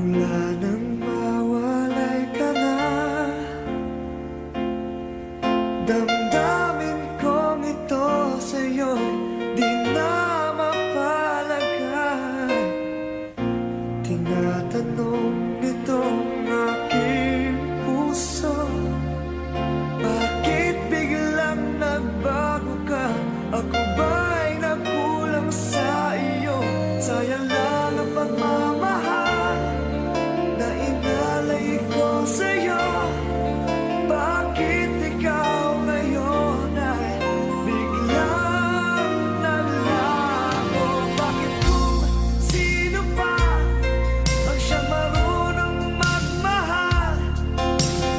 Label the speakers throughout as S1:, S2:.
S1: Mula nang mawalay ka na, damdamin kong ito sa'yo'y di na mapalagay. Tinatanong nitong aking puso, bakit biglang nagbago ka? Ako ba'y nagkulang sa iyo? Sayang lang ang pagmamahal na inalay ko sa'yo. Bakit ikaw ngayon ay biglang naglaho? Bakit kung sino pa ang siyang marunong magmahal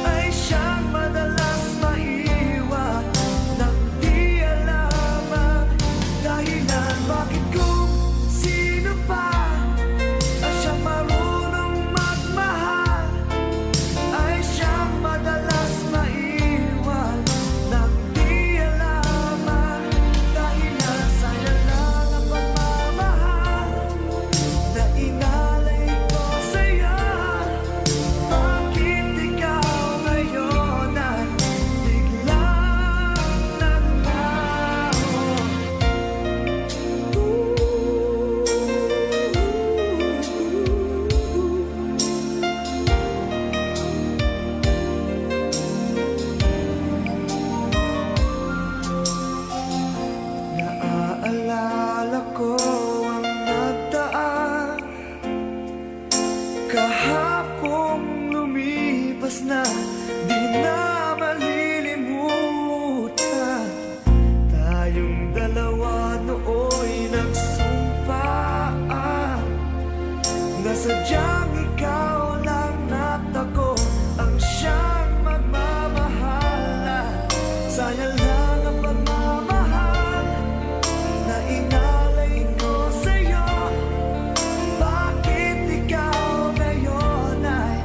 S1: ay siyang madalas maiwan nang di alam ang dahilan? Bakit kung sino pa ang siyang marunong magmahal ay siyang madalas maiwan nang di alam ang dahilan? Sayang lang ang pagmamahal na inalay ko sa'yo. Bakit ikaw ngayon ay biglang naglaho? Naaalala ko ang nagdaan kahapong lumipas na, di na malilimutan. Tayong dalawa nooy nagsumpaan na sadyang ikaw lang at ako ang siyang magmamahalan. Sayang lang ang pagmamahal na inalay ko sa'yo. Bakit ikaw ngayon ay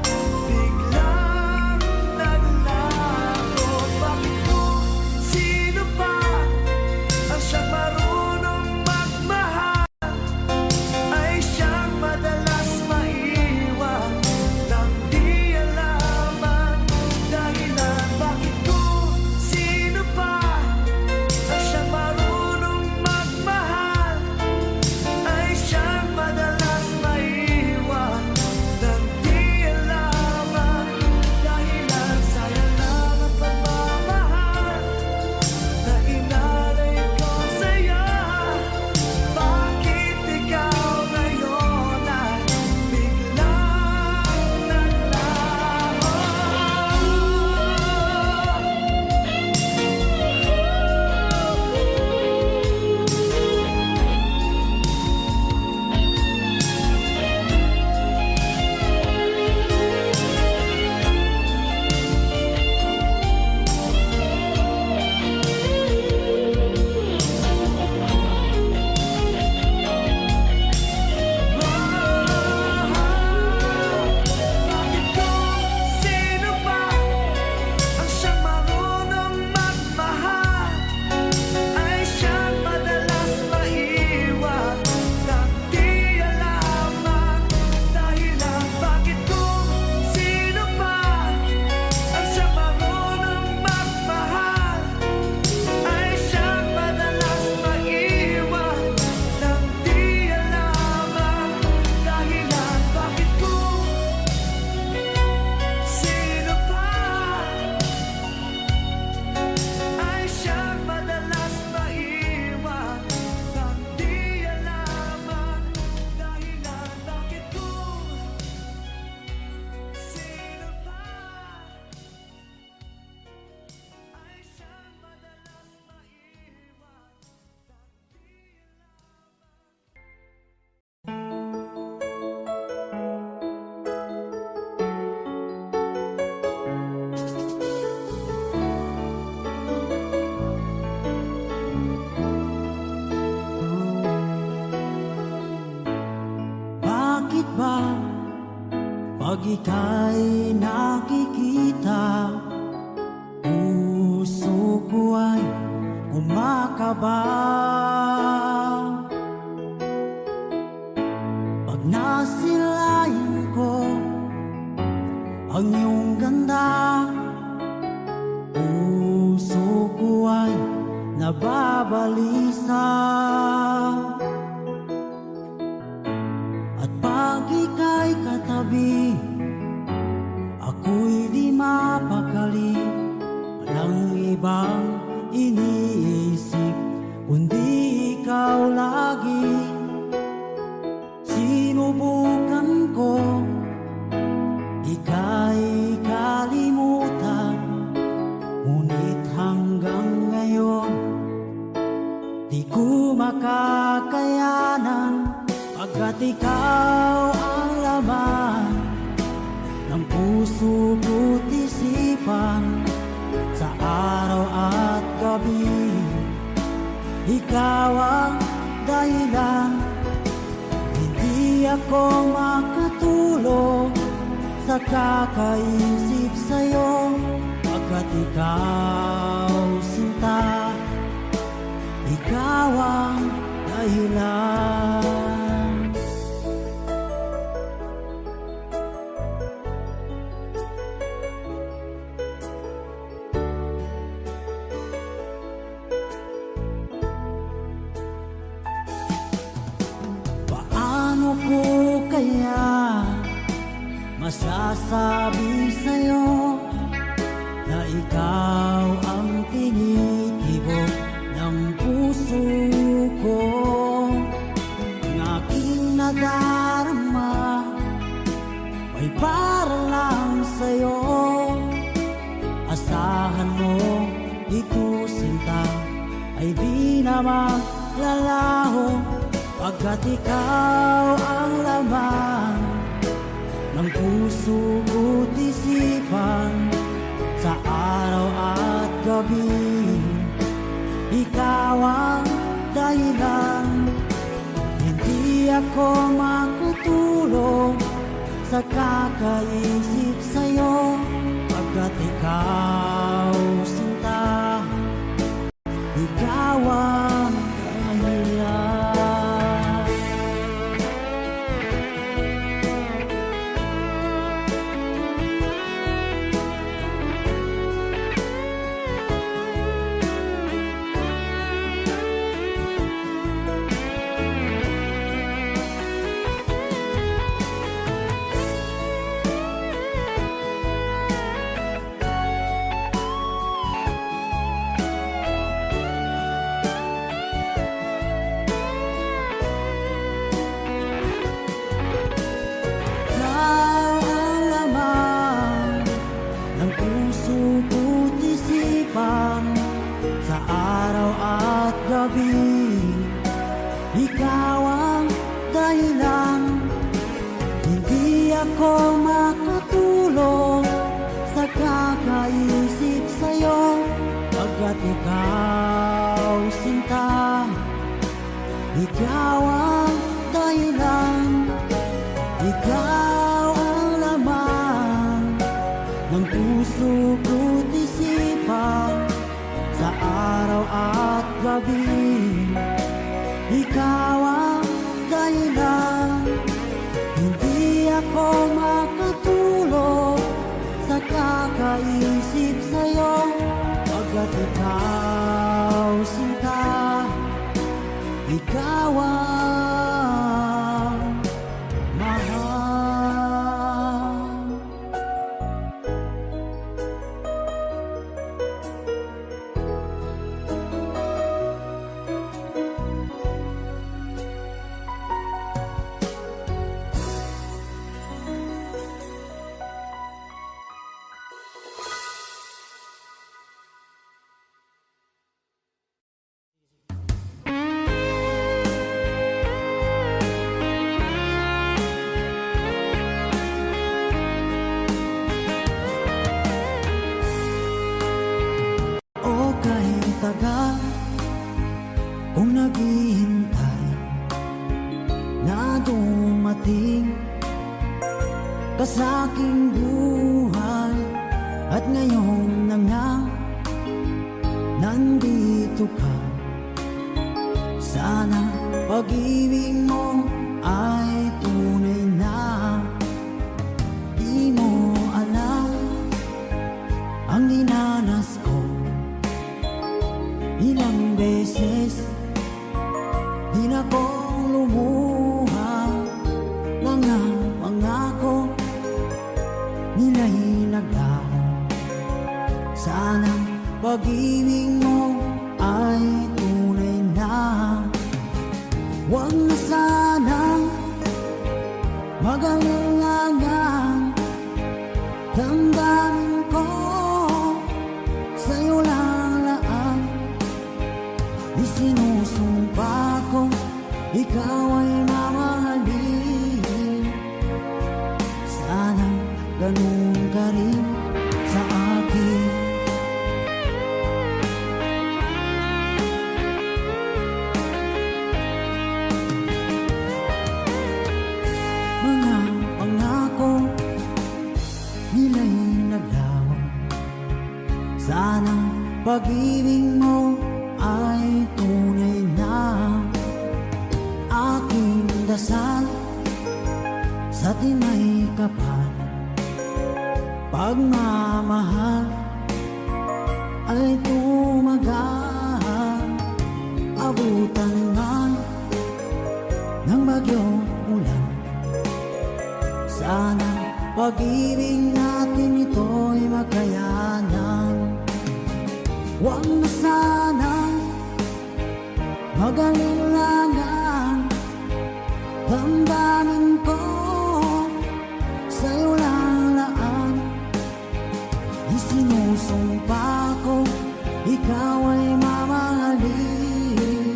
S1: biglang naglaho? Bakit kung sino pa ang siyang marunong magmahal ay siyang madalas maiwan nang di alam ang dahilan? Bakit kung sino pa ang siyang marunong magmahal ay siyang madalas maiwan nang di alam ang dahilan? Sayang lang ang pagmamahal na inalay ko sa'yo. Bakit ikaw ngayon ay biglang naglaho? Bakit kung sino pa ang siyang marunong magmahal ay siyang madalas maiwan nang di alam ang dahilan? Bakit kung sino pa ang siyang marunong magmahal ay siyang madalas maiwan nang di alam ang dahilan? Bakit kung sino pa ay siyang madalas maiwan nang di alam ang dahilan? Bakit kung sino pa ay siyang madalas maiwan nang di
S2: Bakit ba pag ika'y nakikita, puso ko ay kumakaba? Pag nasilayan ko ang iyong ganda. Puso ko ay nababalisa, at pag ika'y katabi, ako'y di mapakali. Walang ibang iniisip kundi ikaw lagi. Sinubukan ko ika'y kalimutan, ngunit hanggang ngayon di ko makakayanan, pagkat ikaw ang laman ng puso ko't isipan. Sa araw at gabi, ikaw ang dahilan. Hindi ako makatulog sa kakaisip sa'yo, pagkat ikaw, sinta, ikaw ang dahilan. Paano ko kaya masasabi sa'yo na ikaw ang tinitibok ng puso ko? Ang aking nadarama ay para lang sa'yo. Asahan mo, ito sinta ay di na maglalaho, pagkat ikaw ang laman ng puso ko't isipan. Sa araw at gabi, ikaw ang dahilan. Hindi ako makatulog sa kakaisip sa'yo, pagkat ikaw, sinta, ikaw ang dahilan. Sa araw at gabi, ikaw ang dahilan. Hindi ako makatulog sa kakaisip sa'yo, pagkat ikaw, sinta, ikaw ang dahilan. Ikaw ang laman ng puso ko't isipan. Sa araw at gabi, ikaw ang dahilan. Hindi ako makatulog sa kakaisip sa'yo, pagkat ikaw, sinta, ikaw ang mahal. Tagal kung naghihintay na dumating ka sa aking buhay, at ngayon na nga nandito ka. Sana pag-ibig mo ay tunay na, mga pangako nila'y naglaho. Sanang pag-ibig mo ay tunay na. Huwag na sanang mag-alinlangan. Damdamin ko sa'yo lang laan. Isinusumpa ko ikaw ay mamahalin. Sana ganun ka rin sa akin. Mga pangako nila'y naglaho. Sana pag-ibig mo ay tunay na. Aking dasal sa tinay kapal, pagmamahal ay tumagal. Abutan man ng bagyong ulan, sana pag-ibig natin ito'y makayanan. Huwag na sanang mag-alinlangan. Damdamin ko sa'yo lang laan. Isinusumpa ko ikaw ay mamahalin.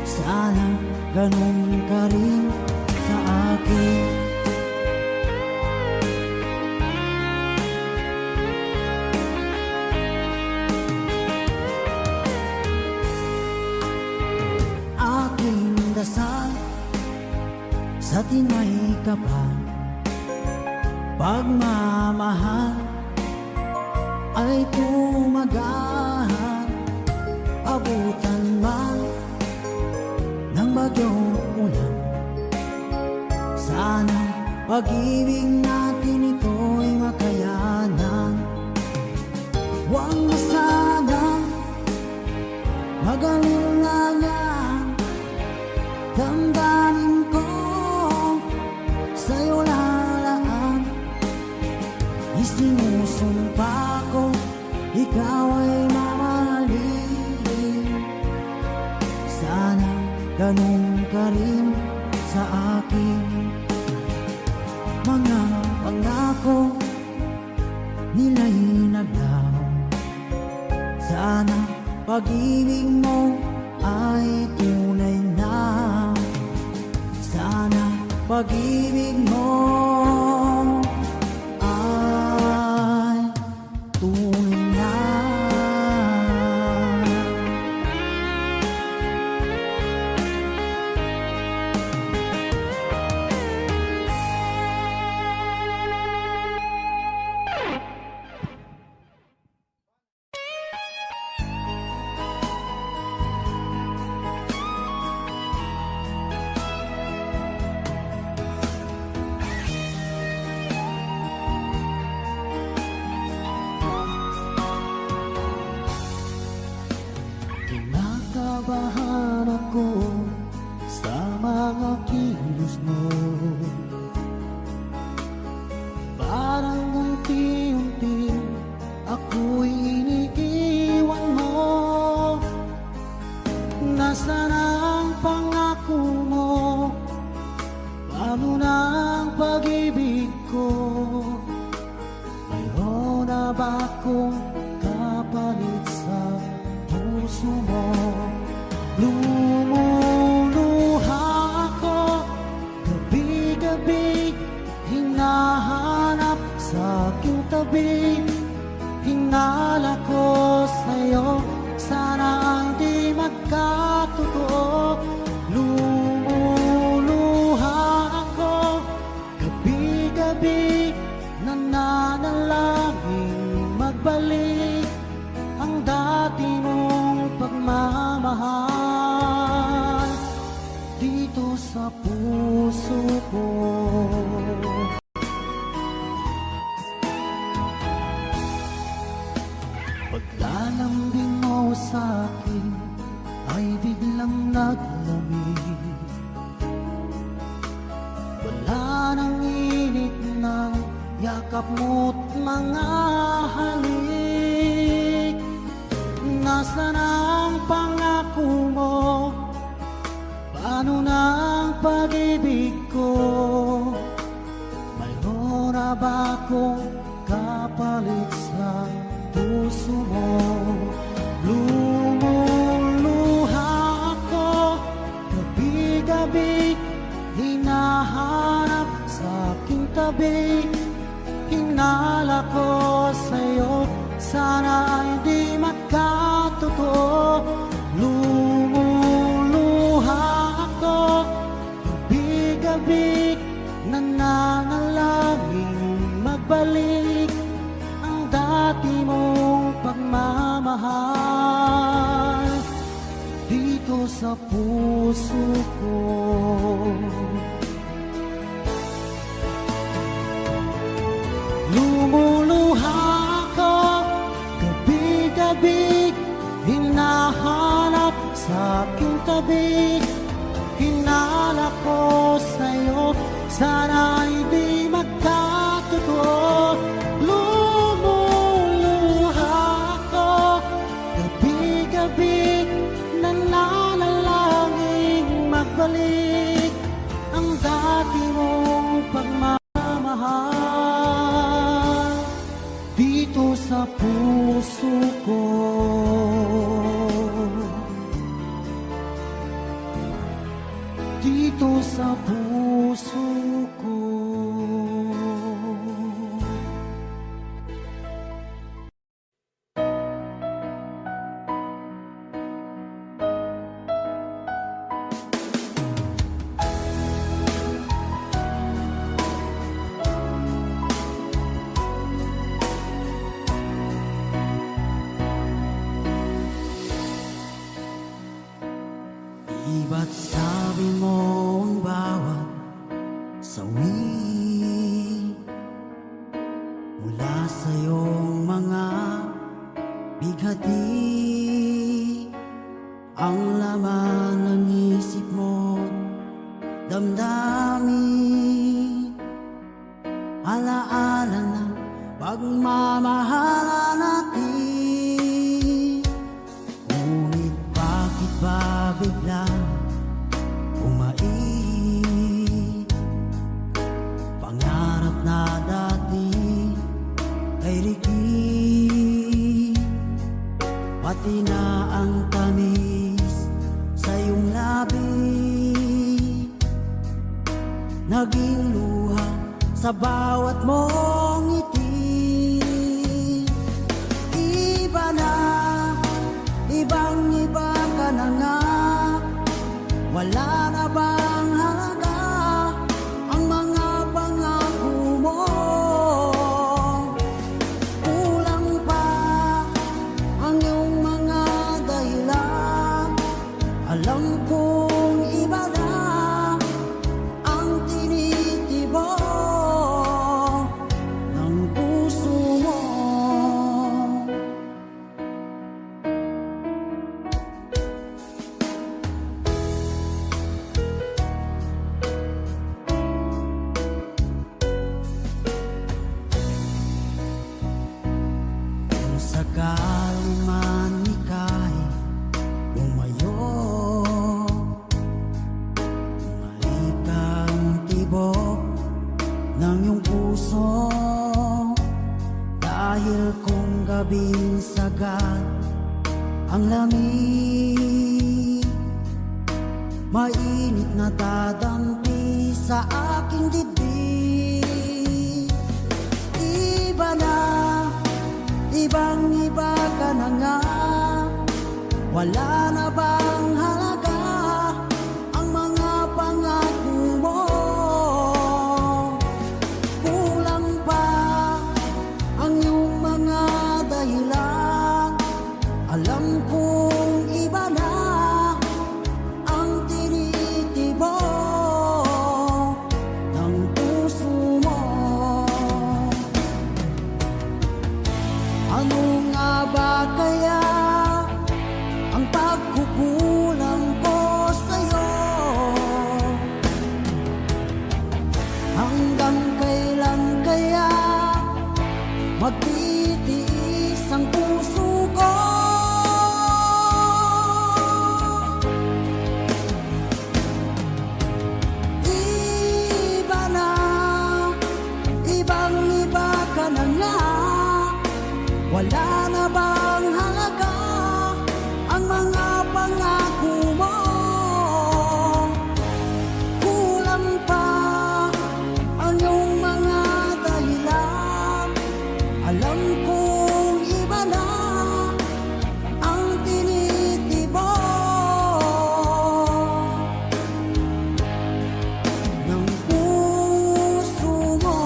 S2: Sana ganun ka rin sa akin. Aking dasal sa tinay kapal, pagmamahal ay tumagal. Abutan man ng bagyong ulan, sana pag-ibig natin ito'y makayanan. Huwag na sanang mag-alinlangan. Damdamin ko sa'yo lalaan. Isinusumpa ko ikaw ay mamahalin. Sana ganun ka rin sa akin. Mga pangako nila'y naglaho. Sana pag-ibig mo ay tunay na. Sana pag-ibig mo ay tunay na. Kinakabahan ako sa mga kilos mo. Parang unti-unti ako'y iniiwan mo. Nasaan ang pangako mo? Paano na ang pag-ibig ko? Mayroon na ba akong kapalit sa puso mo? Lumuluha ako gabi-gabi, hinahanap sa aking tabi. Hinala ko sa'yo, sana ang di magkatotoo. Lumuluha ako gabi-gabi, nananalangin magbalik ang dati mong pagmamahal dito sa puso ko. Paglalambing mo sa'kin ay biglang naglamig. yakap mo't mga halik. Nasaan ang pangako mo? Paano na ang pag-ibig ko? Mayroon na ba akong kapalit sa puso mo? Lumuluha ako, gabi-gabi hinahanap sa aking tabi. Hinala ko sa'yo, sana ay di magkatotoo. Lumuluha ako, gabi-gabi nananalangin magbalik ang dati mong pagmamahal dito sa puso ko. Lumuluha ako, gabi-gabi hinahanap sa aking tabi. Hinala ko sa'yo, sana ay di magkatotoo. Lumuluha ako, gabi-gabi nananalangin magbalik ang dati mong pagmamahal dito sa puso ko. Dito sa puso ko. Di ba't sabi mo ang bawat sawi mula sa iyong mga bighati ang laman ng isip mo, damdamin, alaala ng pagmamahalan natin. Ngunit bakit ba biglang umait? Pangarap na dati ay rikit, pati na ang tamis sa iyong labi naging luha sa bawat mong ngiti. Iba na, ibang-iba ka na nga, wala na bang halaga ang mga pangako mo? Kulang pa ang iyong mga dahilan, alam kong iba na ang tinitibok ng puso mo. Kung sakaling man ika'y umayo, bumalik ang tibok ng iyong puso. Dahil kung gabing sagad ang lamig, mainit na dadampi sa aking dibdib. Iba na, ibang-iba ka na nga, wala na bang halaga ang mga pangako mo? Kulang pa ang iyong mga dahilan, alam kong iba na ang tinitibok ng puso mo. Ano nga ba kaya ang pagkukulang ko sa'yo? Hanggang kailan kaya magtitiis ang puso ko. Iba na, ibang-iba ka na nga. Wala na bang halaga ang mga pangako mo? Kulang pa ang iyong mga dahilan. Alam kong iba na ang tinitibok ng puso mo.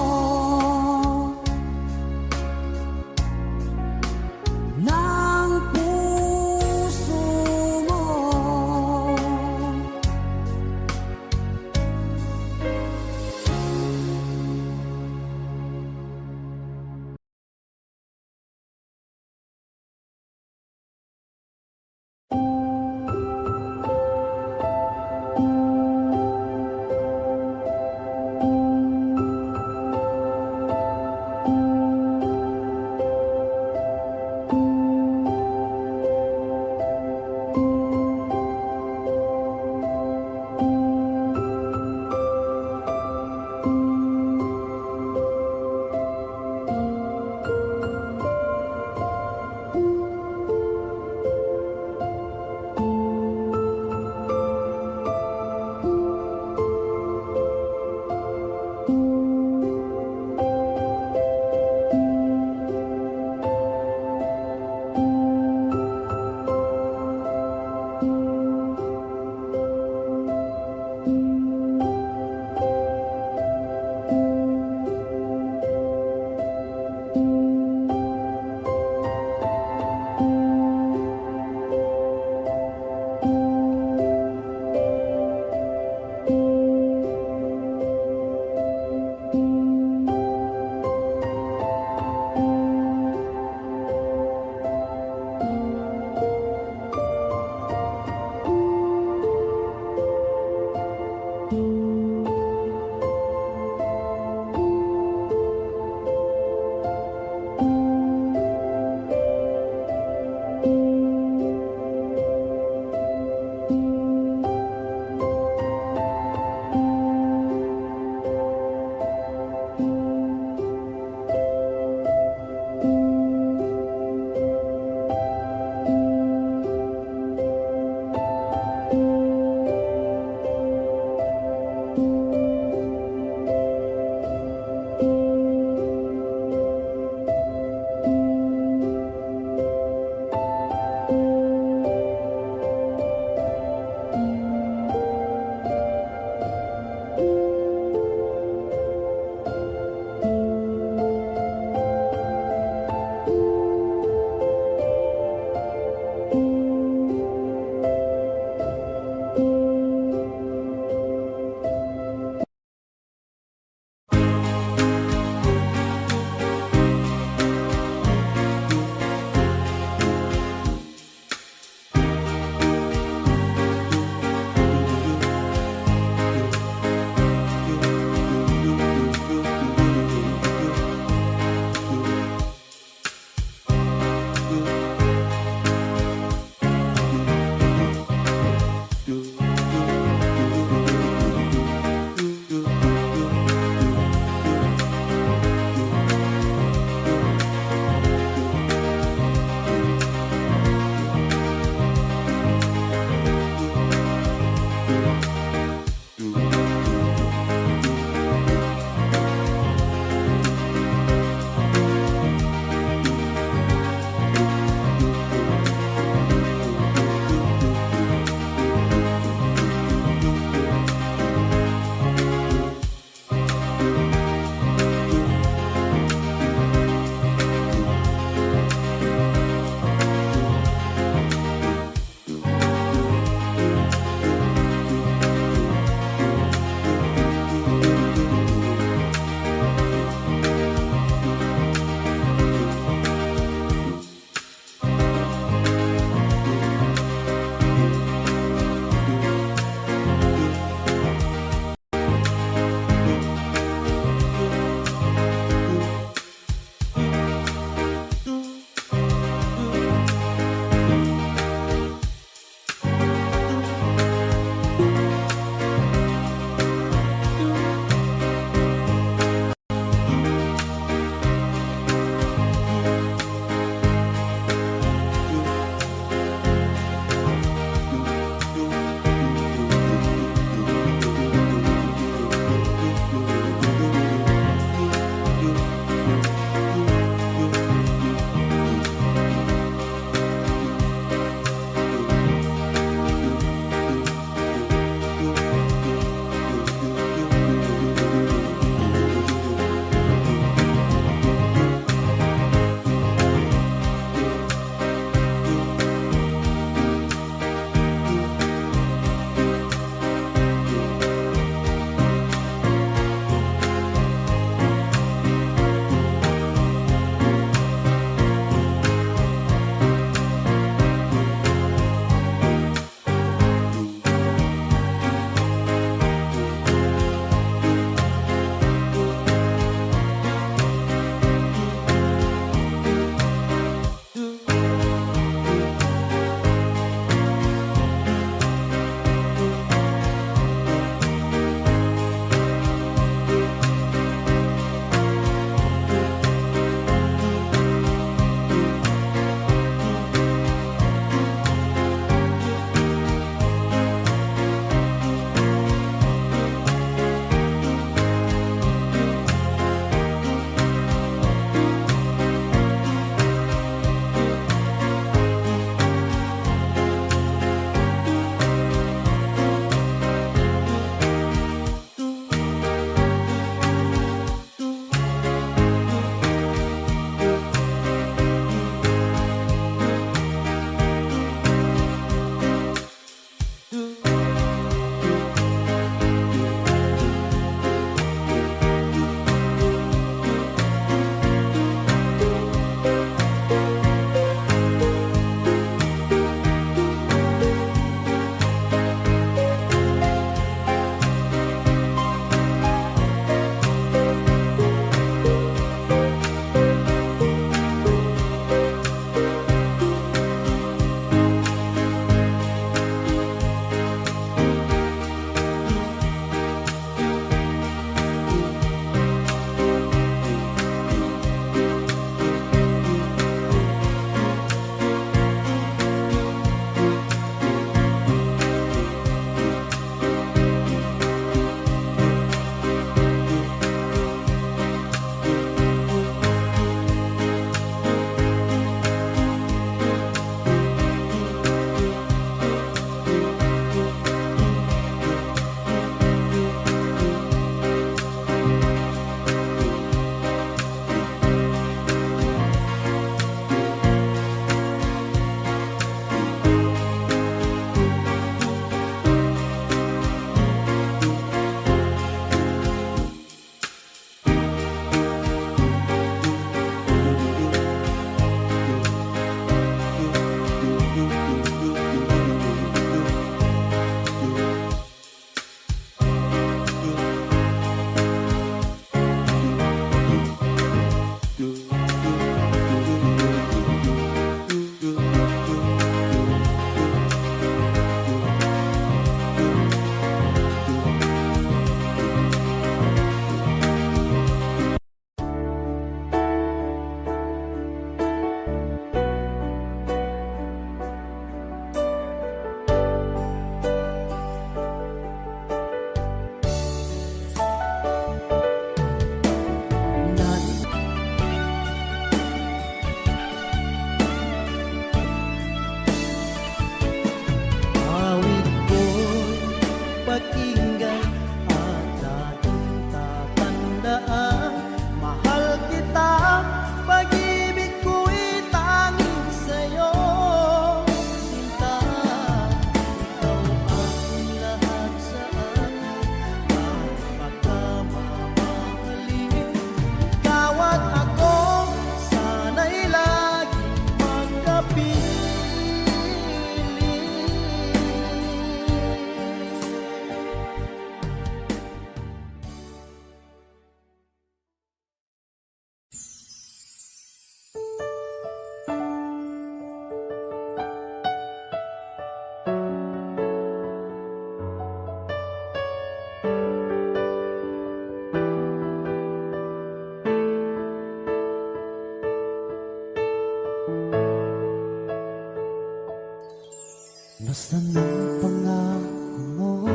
S2: Nasaan ang pangako mo?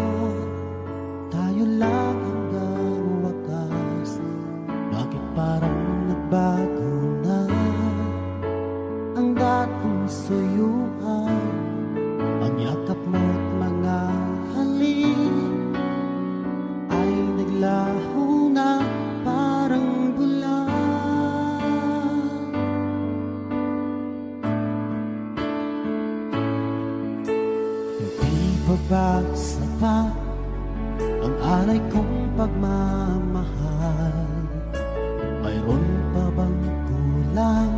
S2: Tayo lang hanggang wakas. Bakit parang nagbago na ang dating suyuan? Ang yakap mo't mga halik ay naglaho na parang bulan. Hindi pa ba sapat ang alay kong pagmamahal? Mayroon pa bang kulang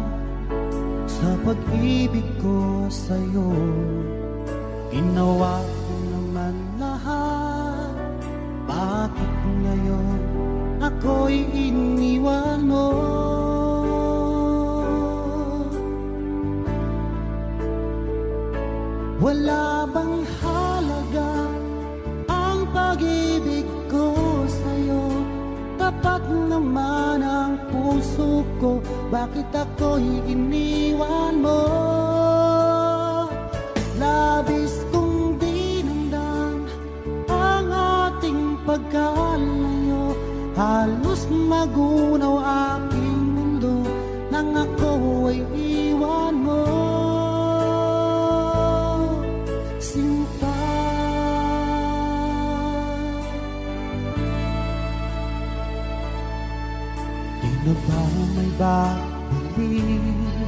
S2: sa pag-ibig ko sa'yo? Ginawa ko naman lahat, bakit ngayon ako'y iniwan mo? Wala bang halaga ang pag-ibig ko sa'yo? Tapat naman ang puso ko, bakit ako'y iniwan mo? Labis kong dinamdam ang ating pagkalayo, halos magunaw aking mundo nang ako ay iwan mo. Sinta, di na ba may babalik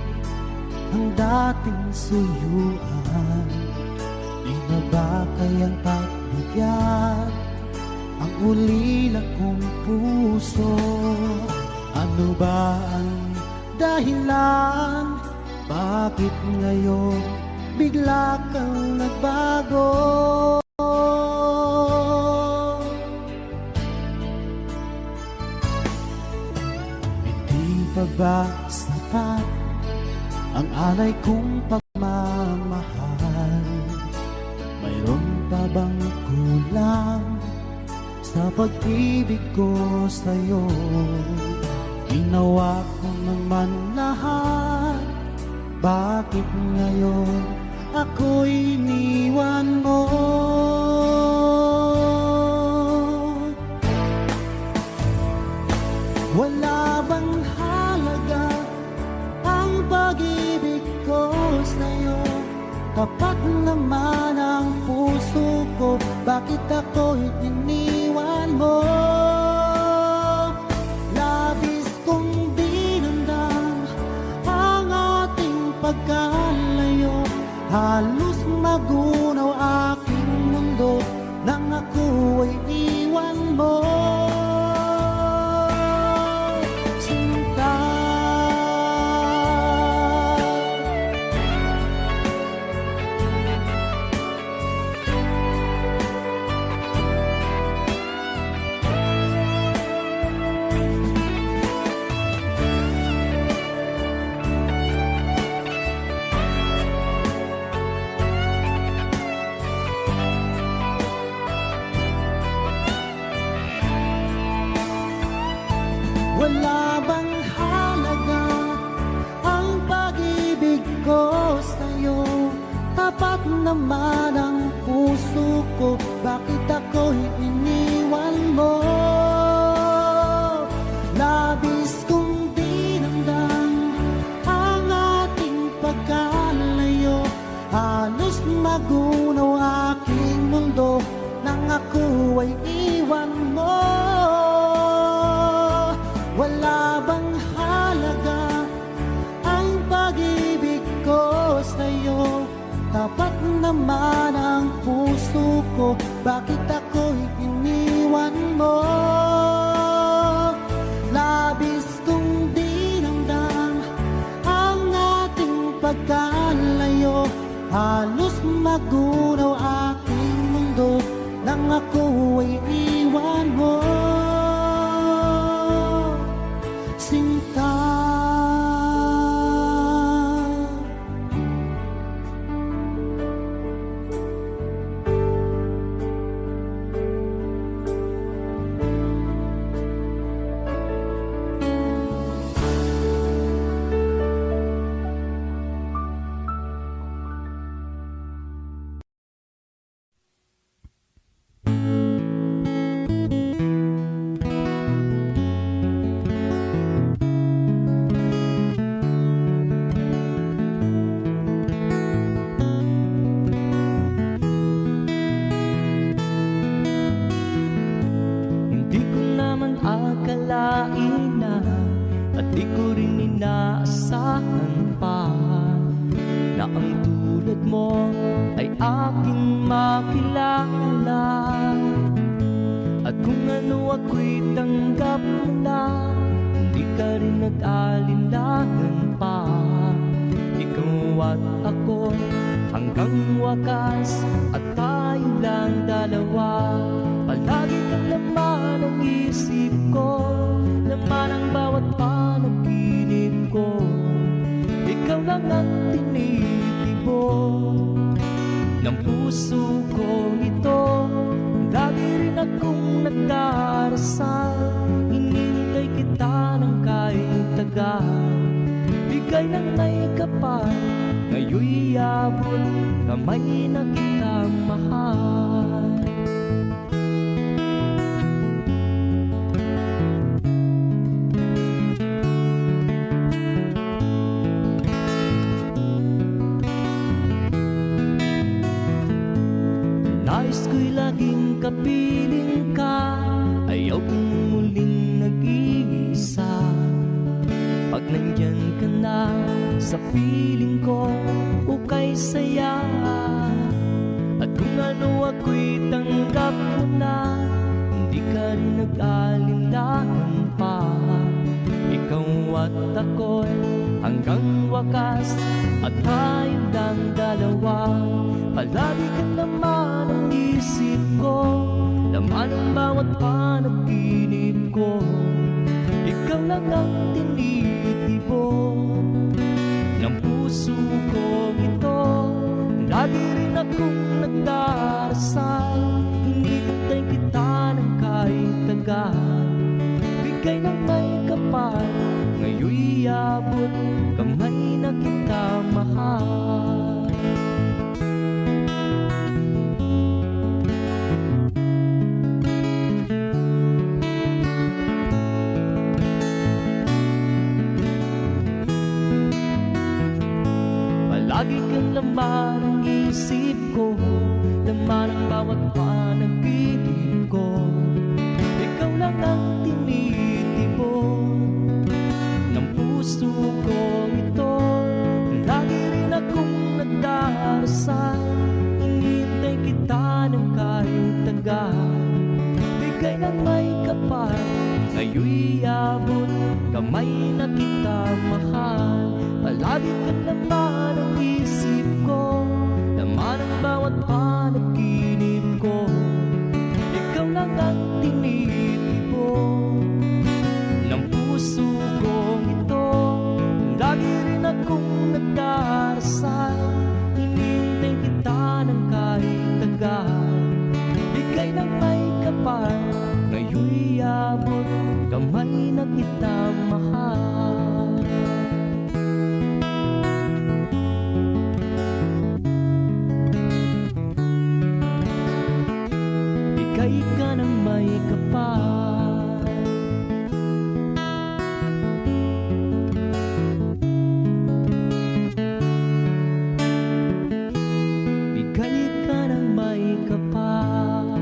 S2: ang dating suyuan? Di na ba kayang pagbigyan ang ulila kong puso? Ano ba ang dahilan? Bakit ngayon bigla kang nagbago? Hindi pa ba sapat ang alay kong pagmamahal? Mayroon pa bang kulang sa pag-ibig ko sa'yo? Ginawa ko naman lahat, bakit ngayon ako'y iniwan mo? Wala bang halaga ang pag-ibig ko sa'yo? Tapat naman ang puso ko, bakit ako'y iniwan mo? Labis kong dinamdam ang ating pagkalayo, halos magunaw aking mundo nang ako ay iwan mo. Sinta, wala bang halaga ang pag-ibig ko sa'yo? Tapat naman ang puso ko, bakit ako'y iniwan mo? Labis kong dinamdam ang ating pagkalayo, halos magunaw aking mundo nang ako ay iwan mo. Wala bang halaga ang pag-ibig ko sa'yo? Tapat naman ang puso ko, bakit ako'y iniwan mo? Labis kong dinamdam ang ating pagkalayo, halos magunaw aking mundo nang ako ay iwan mo. Sinta, akalain na, at di ko rin inaasahan pa, na ang tulad mo ay aking makilala. At kung ano ako'y tanggap mo na, hindi ka rin nag-alinlangan pa. Ikaw at ako hanggang wakas, at tayo lang dalawa. Palagi kang laman ng isip ko, laman ang bawat panaginip ko. Ikaw lang ang tinitibok ng puso ko ito. Lagi rin akong nagdarasal, hinintay kita ng kahit tagal. Bigay ng may kapal, ngayon'y abot kamay na kita mahal. Nais ko'y laging kapiling ka, ayaw kong muling nag-iisa. Pag nandyan ka na sa piling ko, ukay saya. At kung ano ako'y tanggap mo na, hindi ka rin nag-alinlangan pa. Ikaw at ako'y hanggang wakas, at tayo lang dalawa. Palagi ka naman ang isip ko, laman ang bawat panaginip ko. Ikaw lang ang tinitibok ng puso ko ito. Lagi rin akong nagdarasal, hinintay kita ng kahit tagal. Bigay ng may kapal, ngayon'y abot kamay na kita mahal. Lagi kang laman ng isip ko, laman ang bawat panaginip ko. Ikaw lang ang tinitibok ng puso ko ito. Lagi rin akong nagdarasal, hinintay kita ng kahit tagal. Bigay ng may kapal, ngayon'y abot kamay na kita mahal. Palagi ka naman ang isip ko, laman ang bawat panaginip ko. Ikaw lang ang tinitibok ng puso ko ito. Lagi rin akong nagdarasal, hinintay kita ng kahit tagal. Bigay ng may kapal, ngayon'y abot kamay na kita mahal. Bigay ka ng may kapal, bigay ka ng may kapal.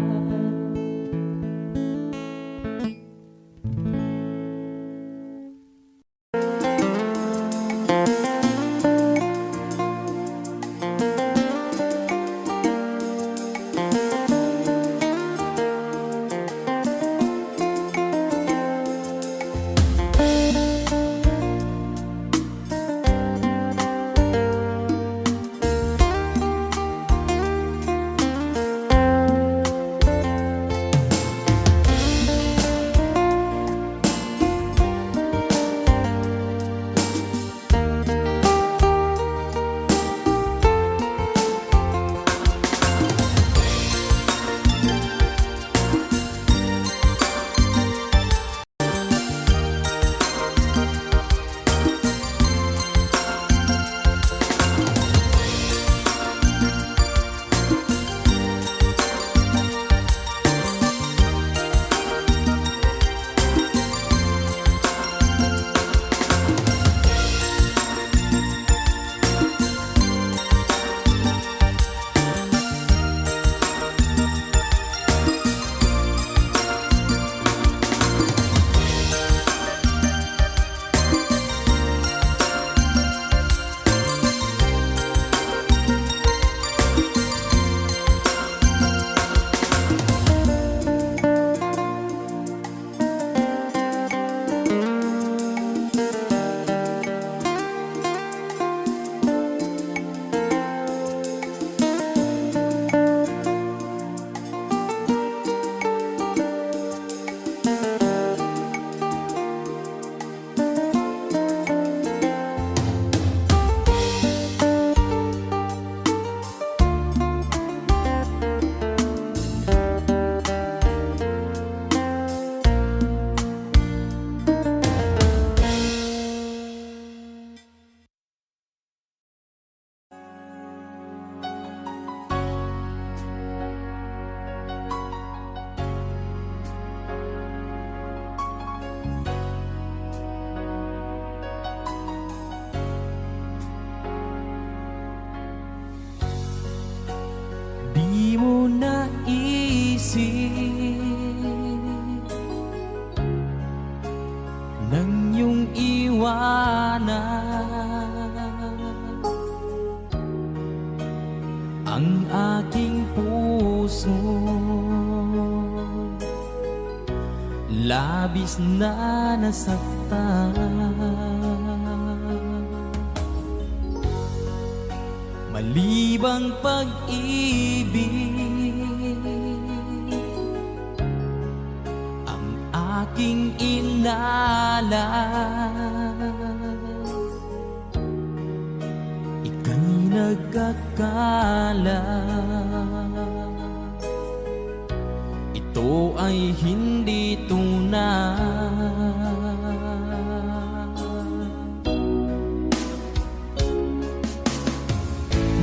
S2: nang iyong iwanan ang aking puso, labis na nasaktan. Malibang pag-ibig ang aking inalan, ika'y nagkakala ito ay hindi tunay.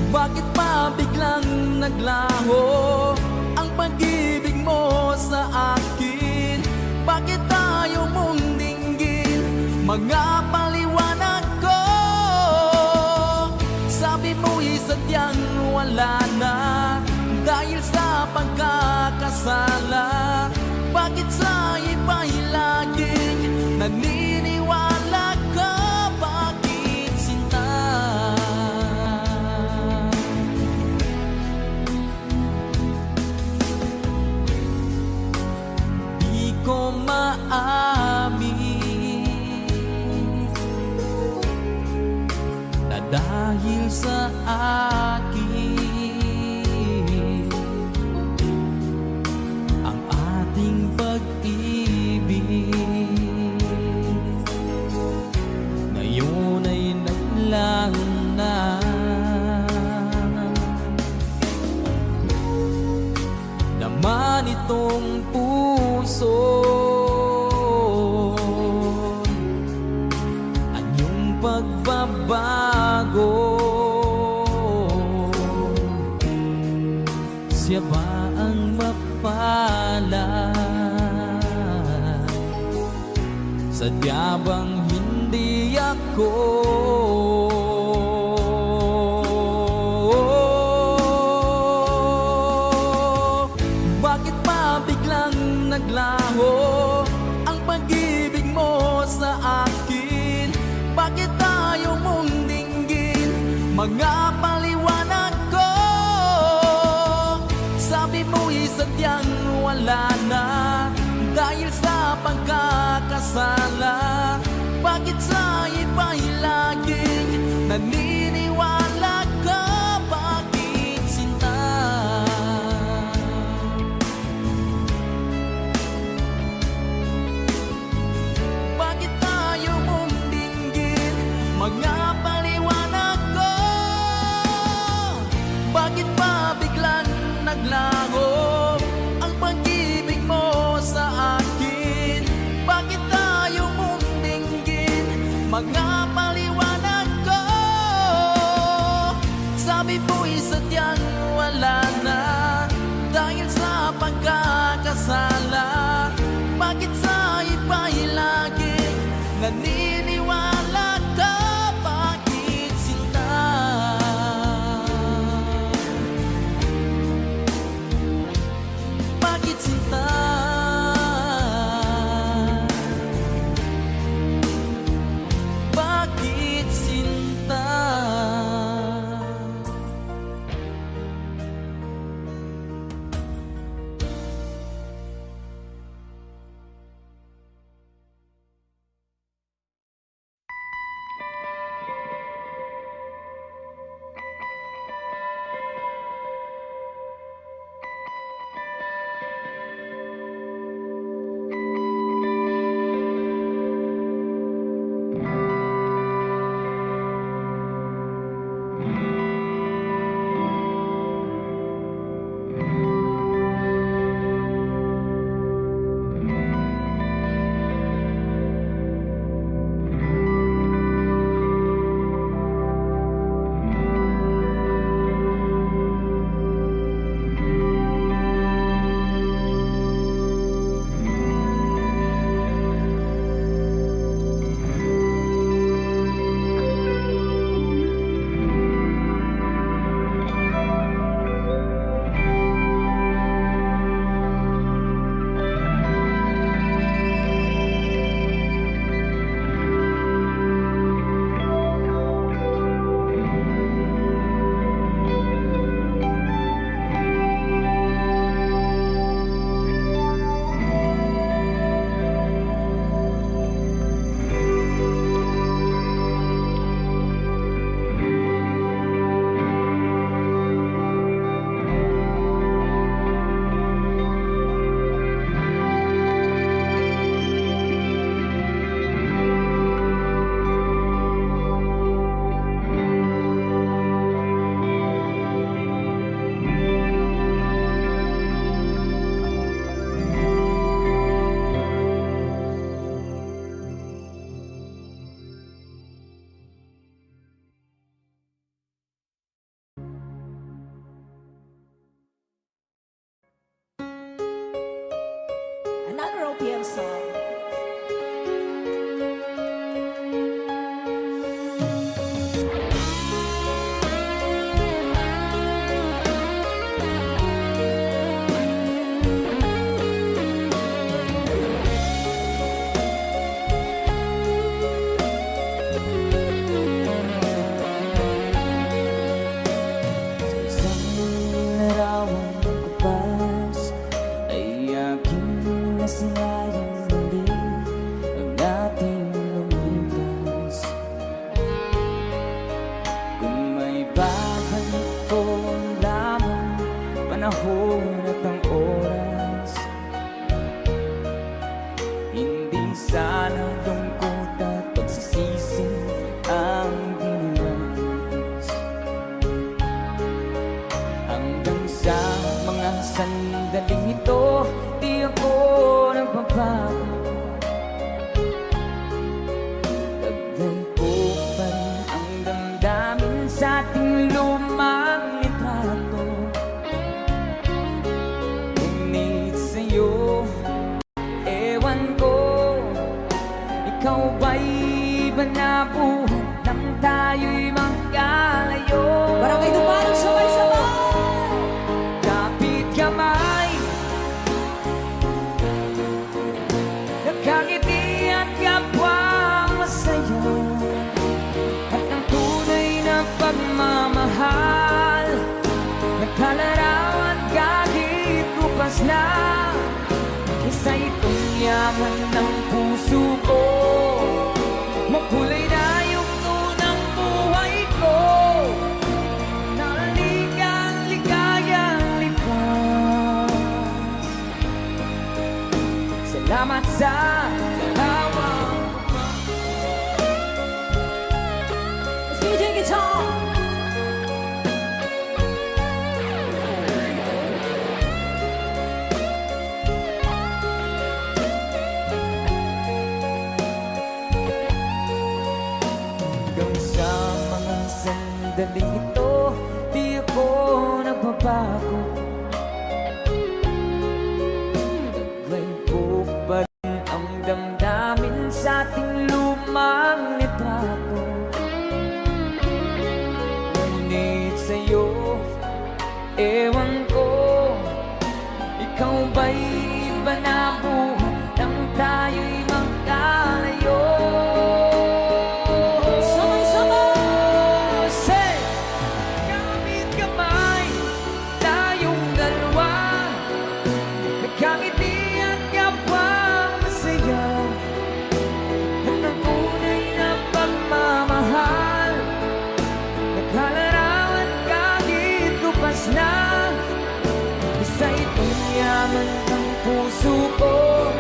S2: Bakit pa biglang naglaho ang pag-ibig mo sa akin? Bakit tayo mong dinggin mga paliwanag ko? Sabi mo'y sadyang wala na dahil sa pagkakasala. Bakit sa iba'y laging naniniwala ka? Bakit sinta? Di ko maamin na dahil sa akin ang ating pag-ibig ngayon ay naglaho na. Naman itong puso anyong pagbabago, siya ba ang mapalad? Sadya bang hindi ako? Bakit pa biglang naglaho ang pag-ibig mo sa akin? Bakit tayo mong dinggin mga paliwanag ko? Sabi mo'y sadyang wala na dahil sa pagkakasala. Bakit sa iba'y laging naniniwala ka? Bakit sinta? Bakit tayo mong dinggin mga paliwanag ko? Bakit pa biglang naglaho ang pag-ibig mo sa akin? Bakit tayo mong dinggin mga paliwanag ko? Sabi mo'y sadyang wala na dahil sa pagkakasala. Bakit sa iba'y laging naniniwala ka? Bakit sinta? Bakit sinta? Bakit sinta?
S3: Atienza.
S2: Isang larawang kupas ay aking nasilayang muli ang ating lumipas. Kung may babalik ko lamang panahon at ang oras, hindi sana lungkot at pagsisisi ang dinanas. Hanggang sa mga sandaling ito, di ako nagbabago. Taglay ko pa rin ang damdamin sa ating lumang litrato. Ngunit sa'yo, ewan ko, ikaw ba'y iba na buhat nang tayo'y magkalayo?
S3: Barangay Dumaron, sabay-sabay!
S2: Kapit kamay, nakangiti at kapwa masaya, at ang tunay na pagmamahal, nagkalarawan kahit kupas na. Isa itong yaman ng puso ko, makulay na yugto ng buhay ko, naligang ligayang lipas. Salamat sa lawang
S3: Let's DJ guitar!
S2: hanggang sa mga sandaling ito, di ako nagbabago. Taglay ko pa rin ang damdamin sa ating lumang litrato. Ngunit sa'yo, ewan ko, ikaw ba'y iba na buhat nang tayo'y magkalayo?
S3: Sabay-sabay!
S2: Say, kapit kamay, tayong dalawa, nagkangiti at kapwa masaya, at ang tunay na pagmamahal, nagkalarawan kahit kupas na. Isa itong yaman ng puso ko,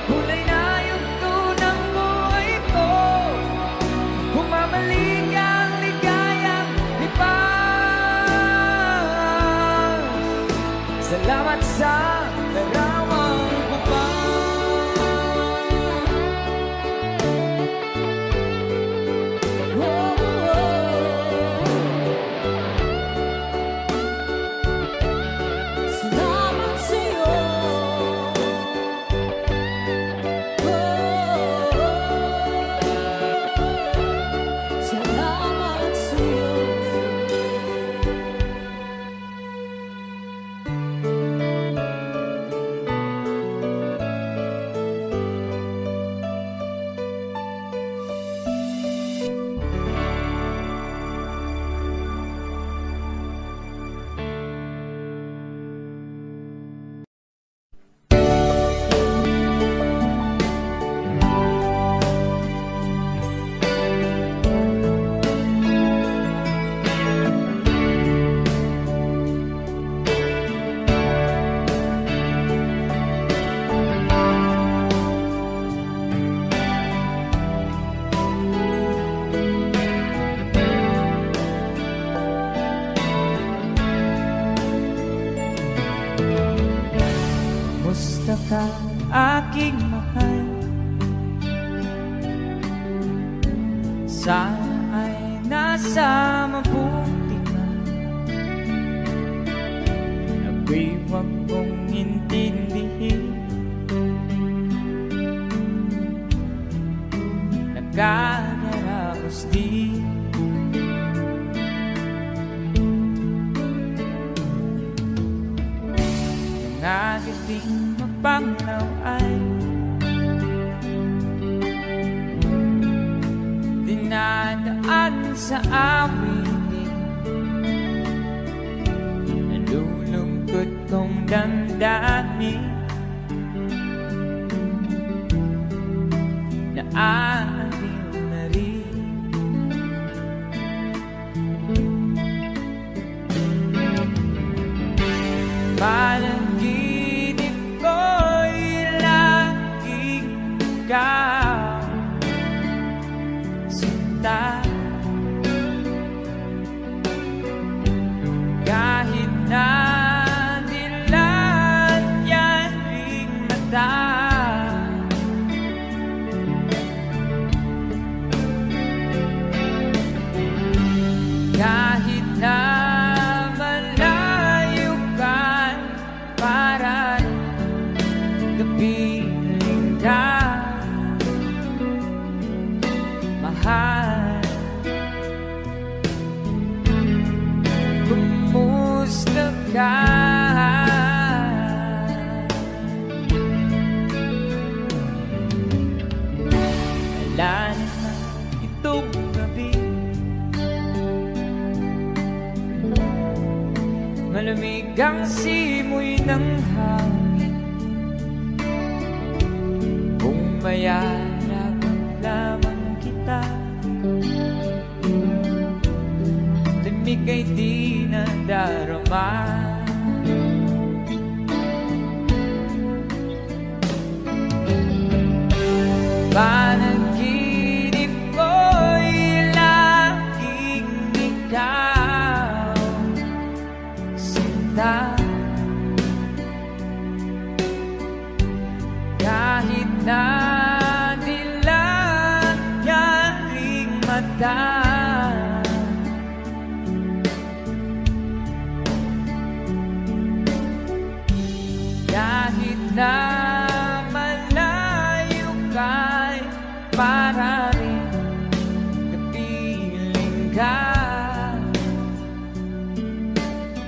S2: kulay na yugto ng buhay ko, bumabalik ang ligayang lipas. Salamat sa larawang kupas.
S3: Salamat sa'yo. Salamat sa'yo.
S2: Musta ka, aking mahal? Sana ay nasa mabuti ka. Ako'y huwag mong intindihin nagkakaraos di. Mga gabing mapanglaw ay dinadaan sa awitin. Nalulungkot kong damdamin na aaliw na rin. Panaginip ko'y laging ikaw, sinta. Kahit na dilat yan ring mata, kahit na malayo ka, para kapiling ka, mahal. Kumusta ka? Wala na itong gabi, malamig ang simoy ng hangin. Kung mayarap lamang kita, lamig ay di nadarama. Panaginip ko'y laging ikaw, sinta. Kahit na dilat yan ring mata, kahit na malayo ka'y para rin kapiling ka,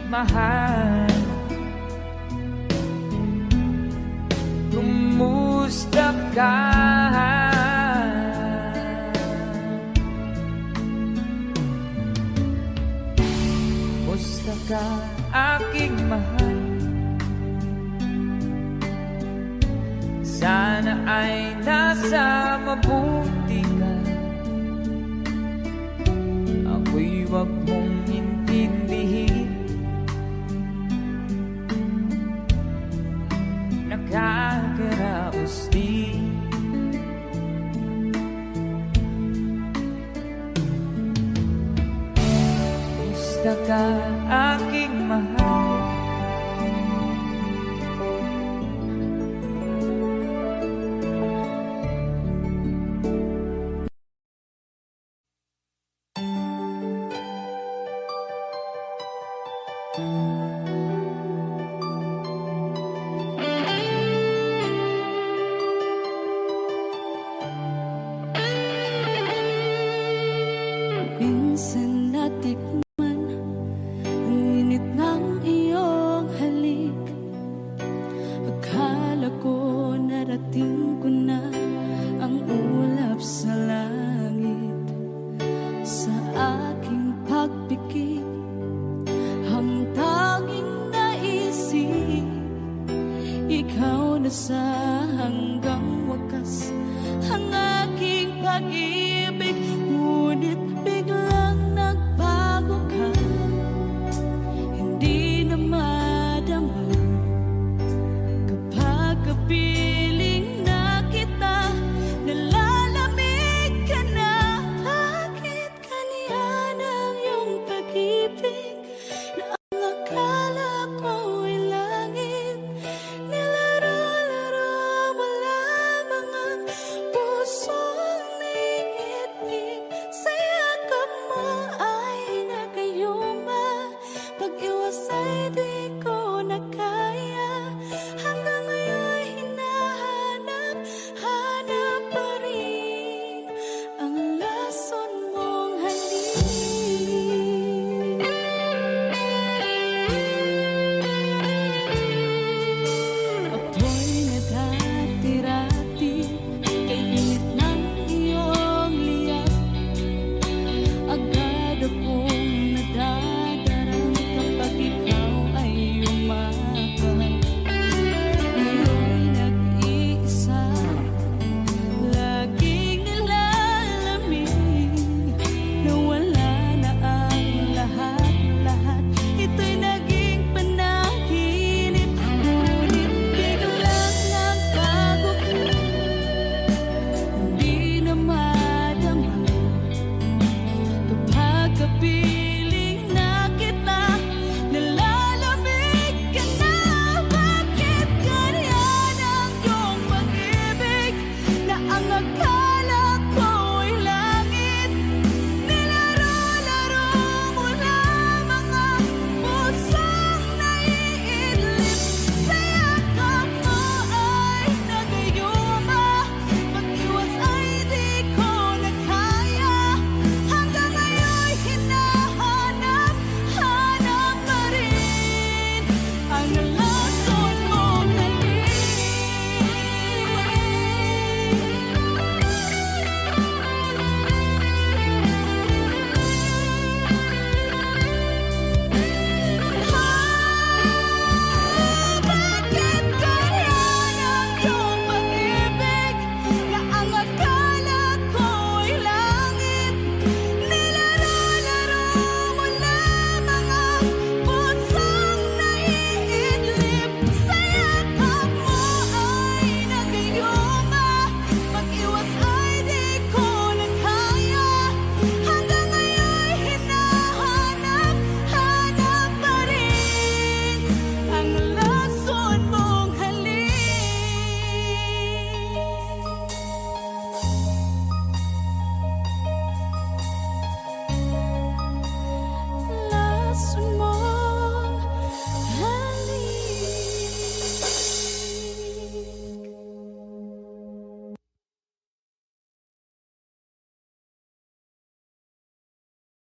S2: mahal. Kumusta ka? Kumusta ka, aking mahal? Sana ay nasa mabuti ka. Ako'y wag mong intindihin, nakakaraos din. Kumusta ka, aking mahal?
S3: Minsan natikman ang init ng iyong halik. Akala ko narating ko na ang ulap sa langit. Sa aking pagpikit, ang tanging naisip, ikaw na sa hanggang wakas ang aking pag-ibig.